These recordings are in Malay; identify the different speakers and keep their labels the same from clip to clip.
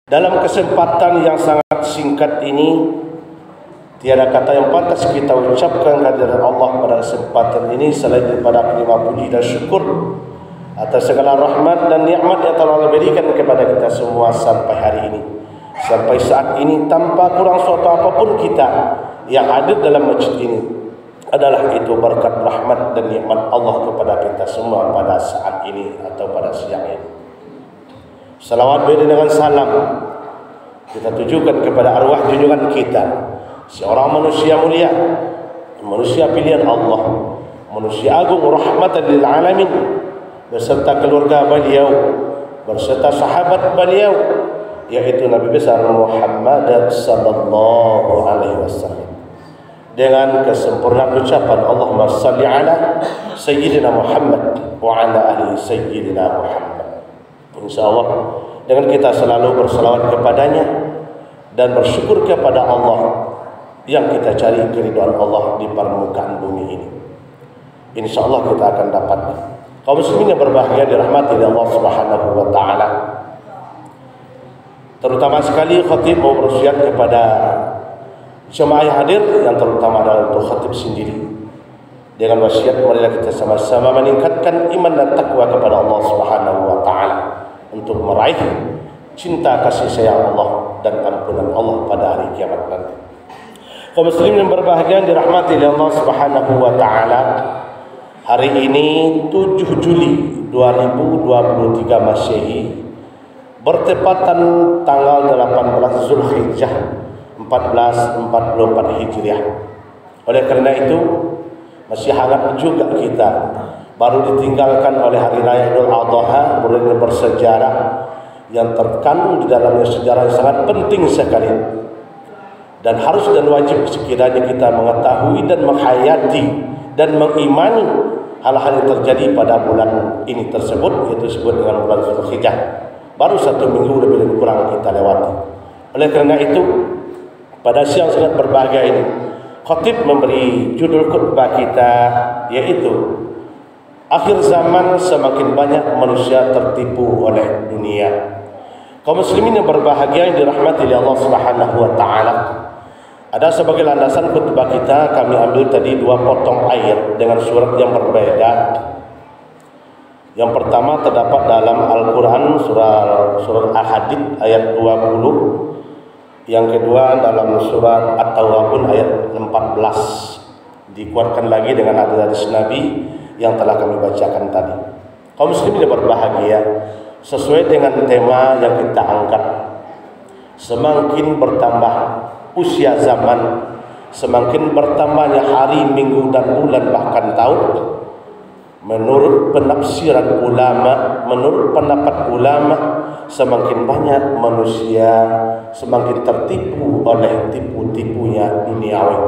Speaker 1: Dalam kesempatan yang sangat singkat ini, tiada kata yang pantas kita ucapkan kehadirat Allah pada kesempatan ini selain daripada terima puji dan syukur atas segala rahmat dan nikmat yang telah Allah berikan kepada kita semua sampai hari ini, sampai saat ini, tanpa kurang suatu apapun kita yang ada dalam masjid ini adalah itu berkat rahmat dan nikmat Allah kepada kita semua pada saat ini atau pada siang ini. Salawat beri dengan salam kita tujukan kepada arwah junjungan kita, seorang manusia mulia, manusia pilihan Allah, manusia agung rahmatan lil alamin, beserta keluarga beliau, beserta sahabat beliau, yaitu Nabi besar Muhammad sallallahu alaihi wasallam. Dengan kesempurnaan ucapan Allahumma salli ala sayyidina Muhammad wa ala ahli sayyidina Muhammad. InsyaAllah dengan kita selalu berselawat kepadanya dan bersyukur kepada Allah yang kita cari keridhaan Allah di permukaan bumi ini, InsyaAllah kita akan dapat. Kaum muslimin yang berbahagia dirahmati oleh Allah Subhanahu wa taala, terutama sekali khatib mau berwasiat kepada jemaah yang hadir, yang terutama adalah untuk khatib sendiri, dengan wasiat marilah kita sama-sama meningkatkan iman dan takwa kepada Allah Subhanahu wa taala untuk meraih cinta kasih sayang Allah dan ampunan Allah pada hari kiamat nanti. Kaum muslimin yang berbahagia dirahmati oleh Allah Subhanahu wa taala, hari ini 7 Juli 2023 Masehi bertepatan tanggal 18 Zulhijjah 1444 Hijriah. Oleh kerana itu masih hangat juga kita, baru ditinggalkan oleh hari raya Idul Adha, bulan bersejarah yang terkandung di dalamnya sejarah yang sangat penting sekali, dan harus dan wajib sekiranya kita mengetahui dan menghayati dan mengimani hal-hal yang terjadi pada bulan ini tersebut, yaitu disebut dengan bulan Zulhijjah. Baru 1 minggu lebih kurang kita lewati. Oleh kerana itu pada siang sangat berbahagia ini, khatib memberi judul khutbah kita yaitu akhir zaman semakin banyak manusia tertipu oleh dunia. Kaum muslimin yang berbahagia yang dirahmati oleh Allah Subhanahu wa taala, ada sebagai landasan khutbah kita kami ambil tadi 2 potong ayat dengan surat yang berbeda. Yang pertama terdapat dalam Al-Quran surat Al-Hadid ayat 20. Yang kedua dalam surat At-Tawabun ayat 14. Dikuatkan lagi dengan hadis Nabi yang telah kami bacakan tadi. Kaum muslimin yang berbahagia, sesuai dengan tema yang kita angkat, semakin bertambah usia zaman, semakin bertambahnya hari, minggu dan bulan bahkan tahun, menurut penafsiran ulama, menurut pendapat ulama, semakin banyak manusia semakin tertipu oleh tipu-tipunya duniawi.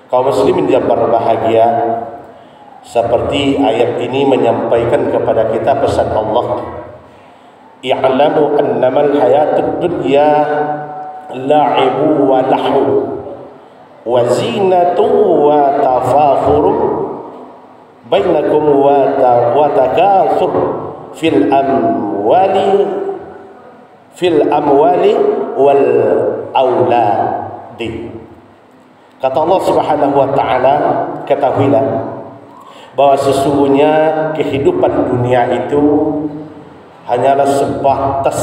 Speaker 1: Kaum muslimin yang berbahagia, seperti ayat ini menyampaikan kepada kita pesan Allah, i'lamu annamal hayatud dunya la'ibu wa lahu wa zinatu wa tafakhurun bainakum wa takatsur fil amwali wal auladi. Kata Allah Subhanahu wa taala, ketahuilah bahwa sesungguhnya kehidupan dunia itu hanyalah sebatas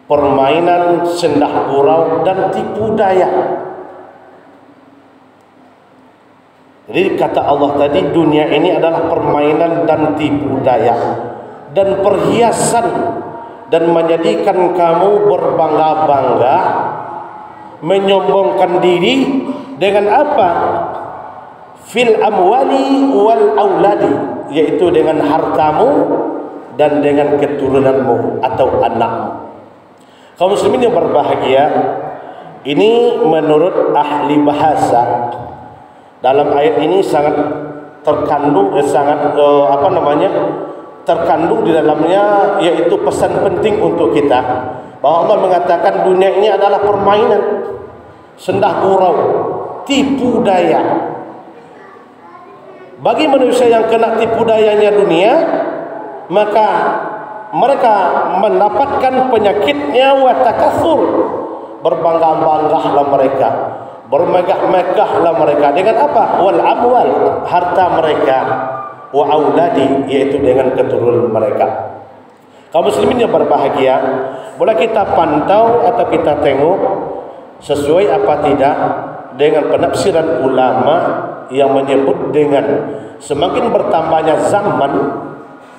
Speaker 1: permainan, sendah gurau dan tipu daya. Jadi kata Allah tadi, dunia ini adalah permainan dan tipu daya dan perhiasan, dan menjadikan kamu berbangga-bangga, menyombongkan diri dengan apa? Fil amwali wal auladi, yaitu dengan hartamu dan dengan keturunanmu atau anakmu. Kaum muslimin yang berbahagia, ini menurut ahli bahasa, dalam ayat ini sangat terkandung terkandung di dalamnya yaitu pesan penting untuk kita, bahwa Allah mengatakan dunia ini adalah permainan, sendah gurau, tipu daya. Bagi manusia yang kena tipu dayanya dunia, maka mereka mendapatkan penyakitnya wa takatsur, berbangga-banggalah mereka, bermegah-megahlah mereka dengan apa? Wal amwal, harta mereka, wa auladi, yaitu dengan keturunan mereka. Kaum muslimin yang berbahagia, boleh kita pantau atau kita tengok sesuai apa tidak dengan penafsiran ulama yang menyebut dengan semakin bertambahnya zaman,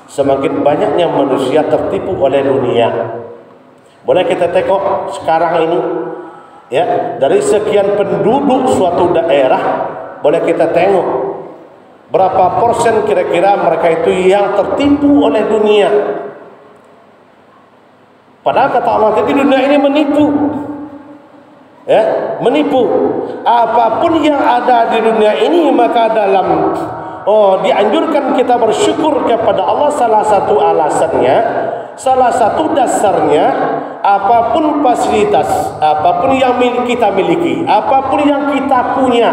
Speaker 1: semakin banyaknya manusia tertipu oleh dunia. Boleh kita tengok sekarang ini, ya, dari sekian penduduk suatu daerah, boleh kita tengok berapa persen kira-kira mereka itu yang tertipu oleh dunia. Padahal kata Allah tadi, dunia ini menipu, ya, menipu. Apapun yang ada di dunia ini, maka dalam dianjurkan kita bersyukur kepada Allah. Salah satu alasannya, salah satu dasarnya, apapun fasilitas, apapun yang kita miliki, apapun yang kita punya,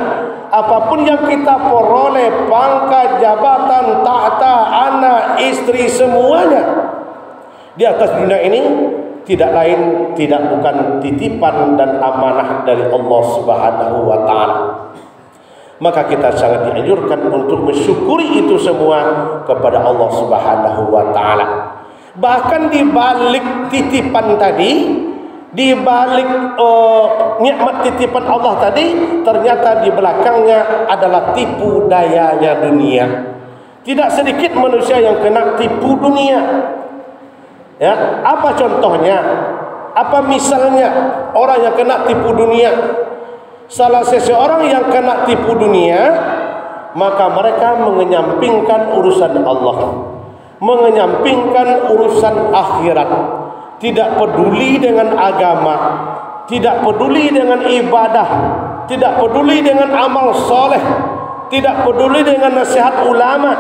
Speaker 1: apapun yang kita peroleh, pangkat, jabatan, tahta, anak, istri, semuanya di atas dunia ini tidak lain, tidak bukan titipan dan amanah dari Allah Subhanahu wa taala. Maka kita sangat dianjurkan untuk mensyukuri itu semua kepada Allah Subhanahu wa taala. Bahkan di balik titipan tadi, di balik nikmat titipan Allah tadi, ternyata di belakangnya adalah tipu dayanya dunia. Tidak sedikit manusia yang kena tipu dunia. Ya, apa contohnya? Apa misalnya orang yang kena tipu dunia? Salah seseorang yang kena tipu dunia, maka mereka mengenyampingkan urusan Allah, mengenyampingkan urusan akhirat, tidak peduli dengan agama, tidak peduli dengan ibadah, tidak peduli dengan amal soleh, tidak peduli dengan nasihat ulama.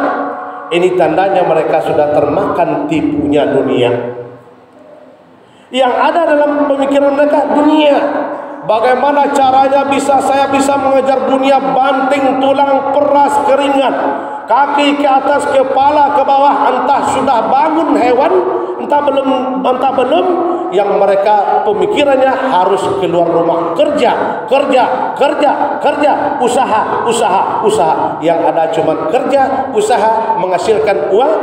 Speaker 1: Ini tandanya mereka sudah termakan tipunya dunia. Yang ada dalam pemikiran mereka dunia. Bagaimana caranya saya bisa mengejar dunia, banting tulang, peras keringat, kaki ke atas, kepala ke bawah, entah sudah bangun hewan, entah belum, yang mereka pemikirannya harus keluar rumah, kerja, usaha. Yang ada cuma kerja, usaha, menghasilkan uang,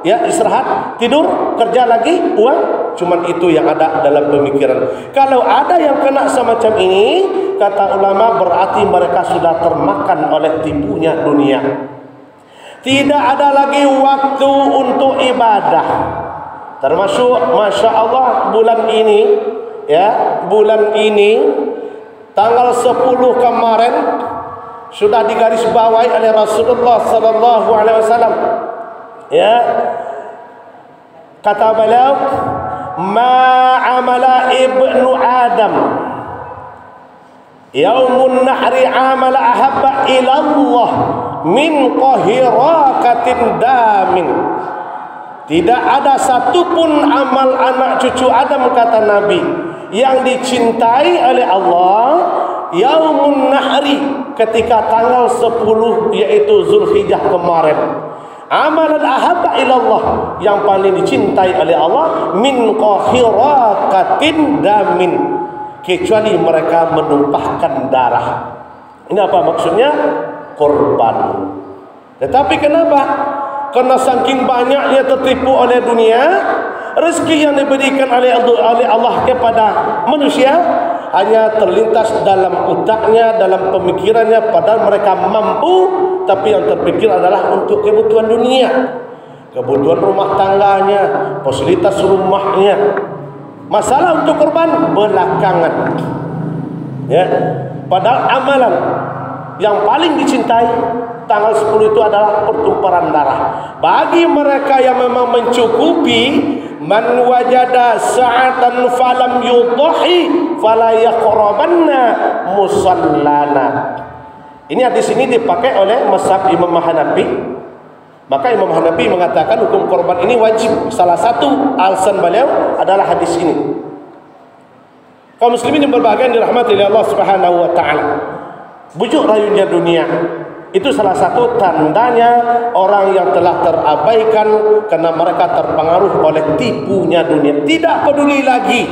Speaker 1: ya, istirahat, tidur, kerja lagi, uang. Cuman itu yang ada dalam pemikiran. Kalau ada yang kena semacam ini, kata ulama, berarti mereka sudah termakan oleh tipunya dunia. Tidak ada lagi waktu untuk ibadah. Termasuk, Masya Allah, bulan ini, ya, bulan ini tanggal 10 kemarin sudah digarisbawahi oleh Rasulullah sallallahu alaihi wasallam. Ya, kata beliau, ma amala ibnu Adam yaumun nahri amala ahabba ila Allah min qahirakatin damin. Tidak ada satupun amal anak cucu Adam, kata Nabi, yang dicintai oleh Allah yaumun nahri, ketika tanggal 10 yaitu Zulhijjah kemarin. Amalan ahabba ilallah, yang paling dicintai oleh Allah, min qahirakatin damin, kecuali mereka menumpahkan darah. Ini apa maksudnya? Korban. Tetapi kenapa? Karena saking banyaknya tertipu oleh dunia, rezeki yang diberikan oleh Allah kepada manusia hanya terlintas dalam otaknya, dalam pemikirannya, padahal mereka mampu, tapi yang terpikir adalah untuk kebutuhan dunia, kebutuhan rumah tangganya, fasilitas rumahnya. Masalah untuk korban belakangan, ya. Padahal amalan yang paling dicintai tanggal 10 itu adalah pertumpahan darah. Bagi mereka yang memang mencukupi, man wajada sa'atan falam yudhi fala yaqrabanna musallana. Ini hadis ini dipakai oleh mazhab Imam Hanafi. Maka Imam Hanafi mengatakan hukum korban ini wajib. Salah satu alasan beliau adalah hadis ini. Kaum muslimin yang berbahagia dirahmati oleh Allah Subhanahu wa taala. Bujuk rayunya dunia, Itu salah satu tandanya orang yang telah terabaikan karena mereka terpengaruh oleh tipunya dunia. Tidak peduli lagi.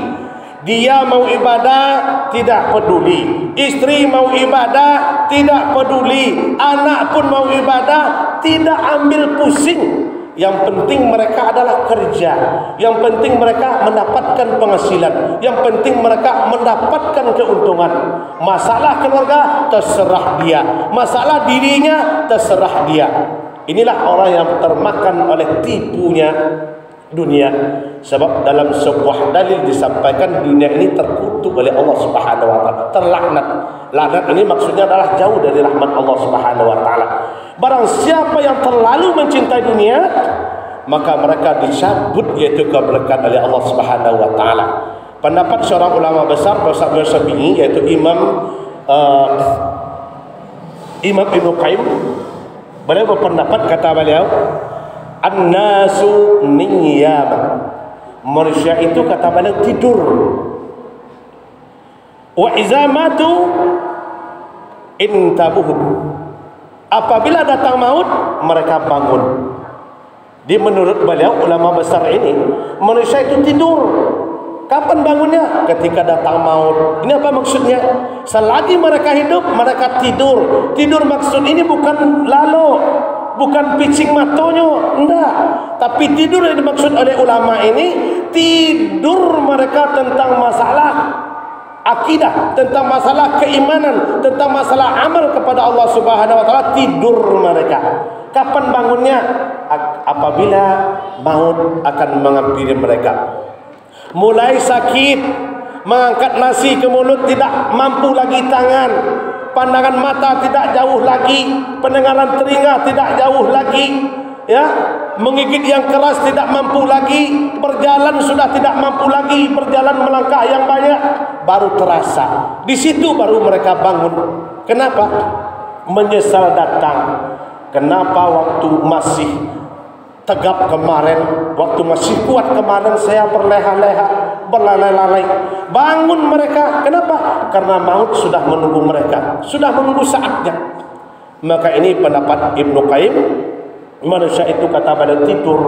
Speaker 1: Dia mau ibadah, tidak peduli. Istri mau ibadah, tidak peduli. Anak pun mau ibadah, tidak ambil pusing. Yang penting mereka adalah kerja. Yang penting mereka mendapatkan penghasilan. Yang penting mereka mendapatkan keuntungan. Masalah keluarga terserah dia. Masalah dirinya terserah dia. Inilah orang yang termakan oleh tipunya dunia. Sebab dalam sebuah dalil disampaikan dunia ini terkutuk oleh Allah Subhanahu wa taala, terlaknat. Laknat ini maksudnya adalah jauh dari rahmat Allah Subhanahu wa taala. Barang siapa yang terlalu mencintai dunia, maka mereka dicabut yaitu keberkahan oleh Allah Subhanahu wa taala. Pendapat seorang ulama besar Ustaz Syafi'i yaitu Imam Ibnu Qayyim, beliau berpendapat, kata beliau, an-nasu niyam. Manusia itu, kata beliau, tidur. Wa iza matu intabuhum. Apabila datang maut, mereka bangun. Di menurut beliau ulama besar ini, manusia itu tidur. Kapan bangunnya? Ketika datang maut. Ini apa maksudnya? Selagi mereka hidup, mereka tidur. Tidur maksud ini bukan lalu, bukan picing matonyo, enggak. Tapi tidur yang dimaksud oleh ulama ini, tidur mereka tentang masalah akidah, tentang masalah keimanan, tentang masalah amal kepada Allah Subhanahu wa taala. Tidur mereka. Kapan bangunnya? Apabila maut akan menghampiri mereka. Mulai sakit, mengangkat nasi ke mulut tidak mampu lagi tangan, pandangan mata tidak jauh lagi, pendengaran telinga tidak jauh lagi, ya, menggigit yang keras tidak mampu lagi, berjalan sudah tidak mampu lagi, berjalan melangkah yang banyak baru terasa. Di situ baru mereka bangun. Kenapa? Menyesal datang. Kenapa waktu masih tegap kemarin, waktu masih kuat kemarin saya berleha-leha, berlalai-lalai. Bangun mereka. Kenapa? Karena maut sudah menunggu mereka, sudah menunggu saatnya. Maka ini pendapat Ibnu Qayyim. Manusia itu, kata beliau, tidur,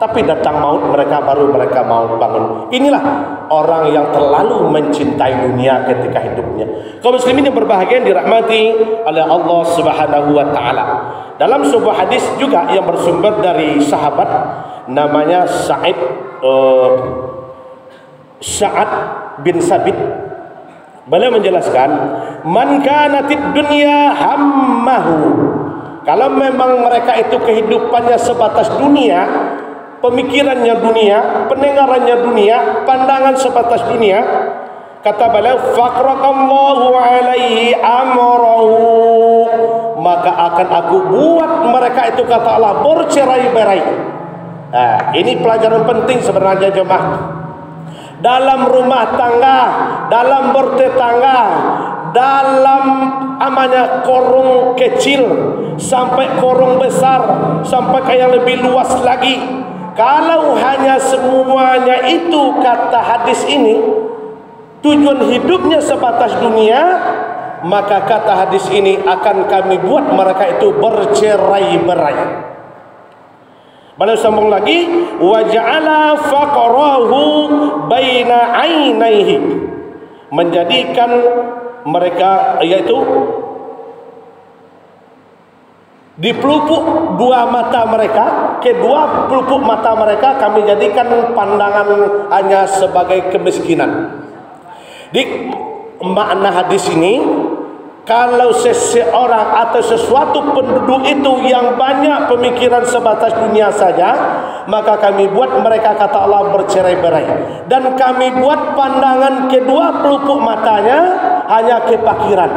Speaker 1: tapi datang maut mereka baru mereka mau bangun. Inilah orang yang terlalu mencintai dunia ketika hidupnya. Kaum muslimin yang berbahagia, dirahmati oleh Allah Subhanahu wa taala. Dalam sebuah hadis juga yang bersumber dari sahabat namanya Sa'id bin Sabit, beliau menjelaskan, man kanatid dunya hammahu. Kalau memang mereka itu kehidupannya sebatas dunia, pemikirannya dunia, pendengarannya dunia, pandangan sebatas dunia, kata beliau, faqraqallahu alaihi amrahu, maka akan aku buat mereka itu, kata Allah, bercerai-berai. Nah, ini pelajaran penting sebenarnya jemaah. Dalam rumah tangga, dalam bertetangga, dalam amanya korong kecil sampai korong besar, sampai ke yang lebih luas lagi. Kalau hanya semuanya itu, kata hadis ini, tujuan hidupnya sebatas dunia, maka kata hadis ini akan kami buat mereka itu bercerai-berai. Beliau sambung lagi, wa ja'ala faqrahu baina ainaihi, menjadikan mereka, yaitu di pelupuk dua mata mereka, kedua pelupuk mata mereka kami jadikan pandangan hanya sebagai kemiskinan. Di makna hadis ini, kalau seseorang atau sesuatu penduduk itu yang banyak pemikiran sebatas dunia saja, maka kami buat mereka, kata Allah, bercerai-berai. Dan kami buat pandangan kedua pelupuk matanya hanya kepakiran.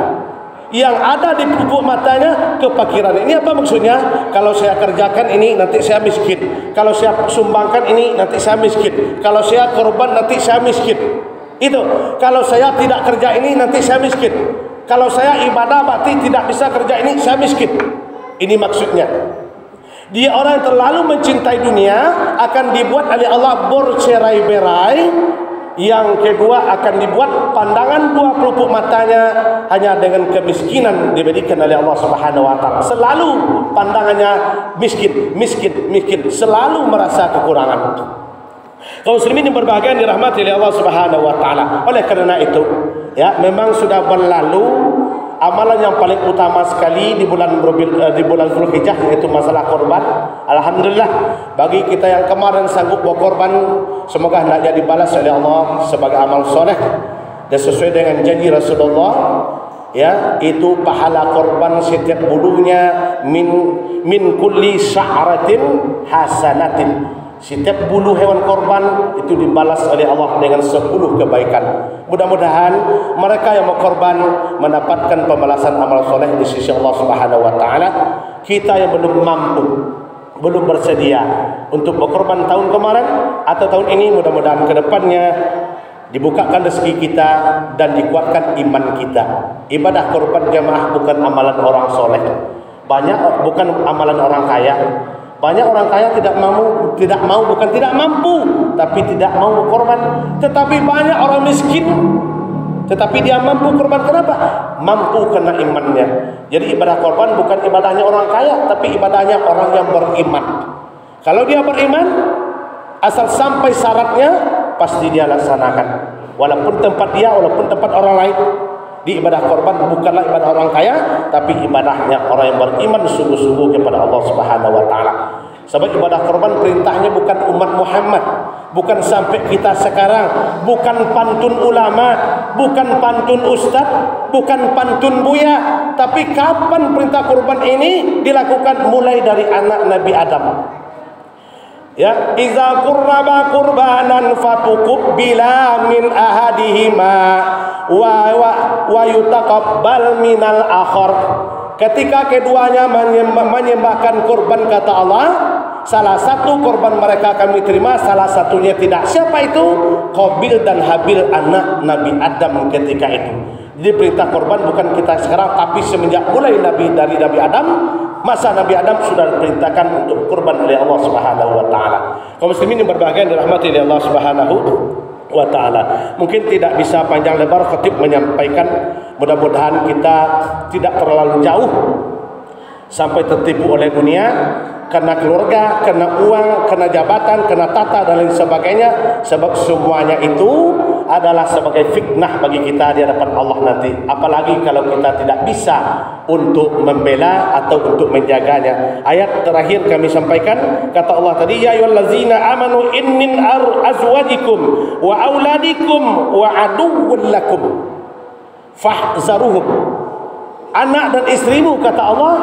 Speaker 1: Yang ada di pelupuk matanya kepakiran. Ini apa maksudnya? Kalau saya kerjakan ini, nanti saya miskin. Kalau saya sumbangkan ini, nanti saya miskin. Kalau saya korban, nanti saya miskin. Itu. Kalau saya tidak kerja ini, nanti saya miskin. Kalau saya ibadah bakti tidak bisa kerja ini, saya miskin. Ini maksudnya. Dia orang yang terlalu mencintai dunia akan dibuat oleh Allah bercerai-berai Yang kedua akan dibuat pandangan dua pelupuk matanya hanya dengan kemiskinan diberikan oleh Allah Subhanahu wa taala. Selalu pandangannya miskin, miskin, miskin, selalu merasa kekurangan. Kaum muslimin yang berbahagia dirahmati oleh Allah Subhanahu wa taala. Oleh kerana itu, ya, memang sudah berlalu amalan yang paling utama sekali di bulan Zulhijjah, yaitu masalah korban. Alhamdulillah bagi kita yang kemarin sanggup berkorban, semoga hendaknya dibalas oleh Allah sebagai amal soleh dan sesuai dengan janji Rasulullah, ya, itu pahala korban setiap bulunya min kulli sya'ratin hasanatin. Setiap bulu hewan korban itu dibalas oleh Allah dengan 10 kebaikan. Mudah-mudahan mereka yang berkorban mendapatkan pembalasan amal soleh di sisi Allah Subhanahu wa taala. Kita yang belum mampu, belum bersedia untuk berkorban tahun kemarin atau tahun ini, mudah-mudahan ke depannya dibukakan rezeki kita dan dikuatkan iman kita. Ibadah korban jamaah bukan amalan orang soleh. Bukan amalan orang kaya. Banyak orang kaya tidak mampu, tapi tidak mau berkorban. Tetapi banyak orang miskin, tetapi dia mampu korban. Kenapa? Mampu karena imannya. Jadi ibadah korban bukan ibadahnya orang kaya, tapi ibadahnya orang yang beriman. Kalau dia beriman, asal sampai syaratnya, pasti dia laksanakan. Walaupun tempat dia, walaupun tempat orang lain. Di ibadah korban bukanlah ibadah orang kaya, tapi ibadahnya orang yang beriman sungguh-sungguh kepada Allah Subhanahu wa taala. Sebab ibadah korban perintahnya bukan umat Muhammad, bukan sampai kita sekarang, bukan pantun ulama, bukan pantun ustaz, bukan pantun buya, tapi kapan perintah korban ini dilakukan? Mulai dari anak Nabi Adam. Ya, iza qurraba qurbanan fatuqbila min ahadihima wa yutaqabbal minal akhar. Ketika keduanya menyembahkan korban, kata Allah, salah satu korban mereka kami terima, salah satunya tidak. Siapa itu? Qabil dan Habil, anak Nabi Adam ketika itu. Jadi perintah korban bukan kita sekarang, tapi semenjak mulai dari Nabi Adam, masa Nabi Adam sudah diperintahkan untuk kurban oleh Allah Subhanahu wa taala. Kaum muslimin yang berbahagia dirahmati oleh Allah Subhanahu wa taala. Mungkin tidak bisa panjang lebar khatib menyampaikan, mudah-mudahan kita tidak terlalu jauh sampai tertipu oleh dunia karena keluarga, karena uang, karena jabatan, karena tata dan lain sebagainya. Sebab semuanya itu adalah sebagai fitnah bagi kita di hadapan Allah nanti. Apalagi kalau kita tidak bisa untuk membela atau untuk menjaganya. Ayat terakhir kami sampaikan, kata Allah tadi, ya ayyuhallazina amanu in min azwajikum wa auladikum wa aduwwun lakum fahzaruhum. Anak dan istrimu, kata Allah,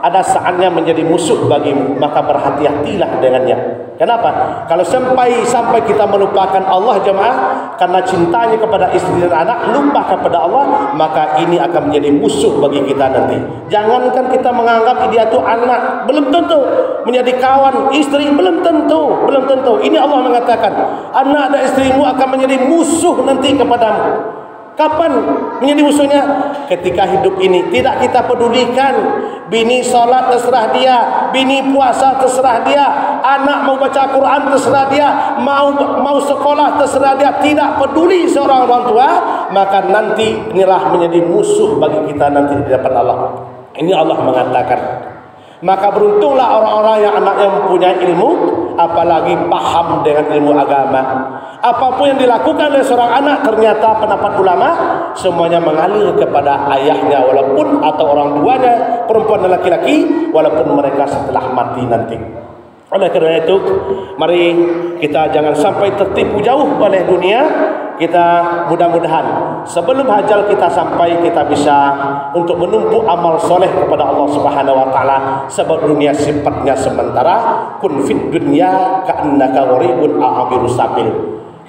Speaker 1: ada saatnya menjadi musuh bagimu, maka berhati-hatilah dengannya. Kenapa? Kalau sampai kita melupakan Allah jemaah karena cintanya kepada istri dan anak, lupa kepada Allah, maka ini akan menjadi musuh bagi kita nanti. Jangankan kita menganggap dia itu anak, belum tentu. Menjadi kawan istri, belum tentu. Ini Allah mengatakan, anak dan istrimu akan menjadi musuh nanti kepadamu. Kapan menjadi musuhnya? Ketika hidup ini tidak kita pedulikan. Bini salat terserah dia, bini puasa terserah dia, anak mau baca Quran terserah dia, mau sekolah terserah dia, tidak peduli seorang orang tua, maka nanti inilah menjadi musuh bagi kita nanti di hadapan Allah. Ini Allah mengatakan. Maka beruntunglah orang-orang yang anaknya mempunyai ilmu, apalagi paham dengan ilmu agama. Apapun yang dilakukan oleh seorang anak, ternyata pendapat ulama semuanya mengalir kepada ayahnya, walaupun atau orang tuanya, perempuan dan laki-laki, walaupun mereka setelah mati nanti. Oleh kerana itu, mari kita jangan sampai tertipu jauh oleh dunia. Kita mudah-mudahan sebelum ajal kita sampai, kita bisa untuk menumpuk amal soleh kepada Allah Subhanahu wa taala. Sebab dunia sifatnya sementara. Kun fid dunya ka'annaka gharibun a'abiru sabil.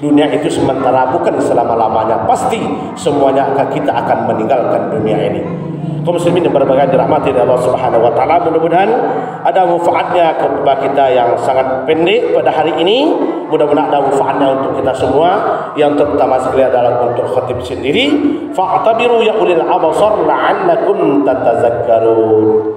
Speaker 1: Dunia itu sementara, bukan selama-lamanya. Pasti semuanya kita akan meninggalkan dunia ini. Kaum muslimin yang berbahagia dirahmati oleh Allah Subhanahu wa taala, mudah-mudahan ada manfaatnya kepada kita yang sangat pendek pada hari ini. Mudah-mudahan ada manfaatnya untuk kita semua, yang terutama sekali adalah untuk khatib sendiri. Fa'tabiru ya ulil absar la'allakum tatazakkarun.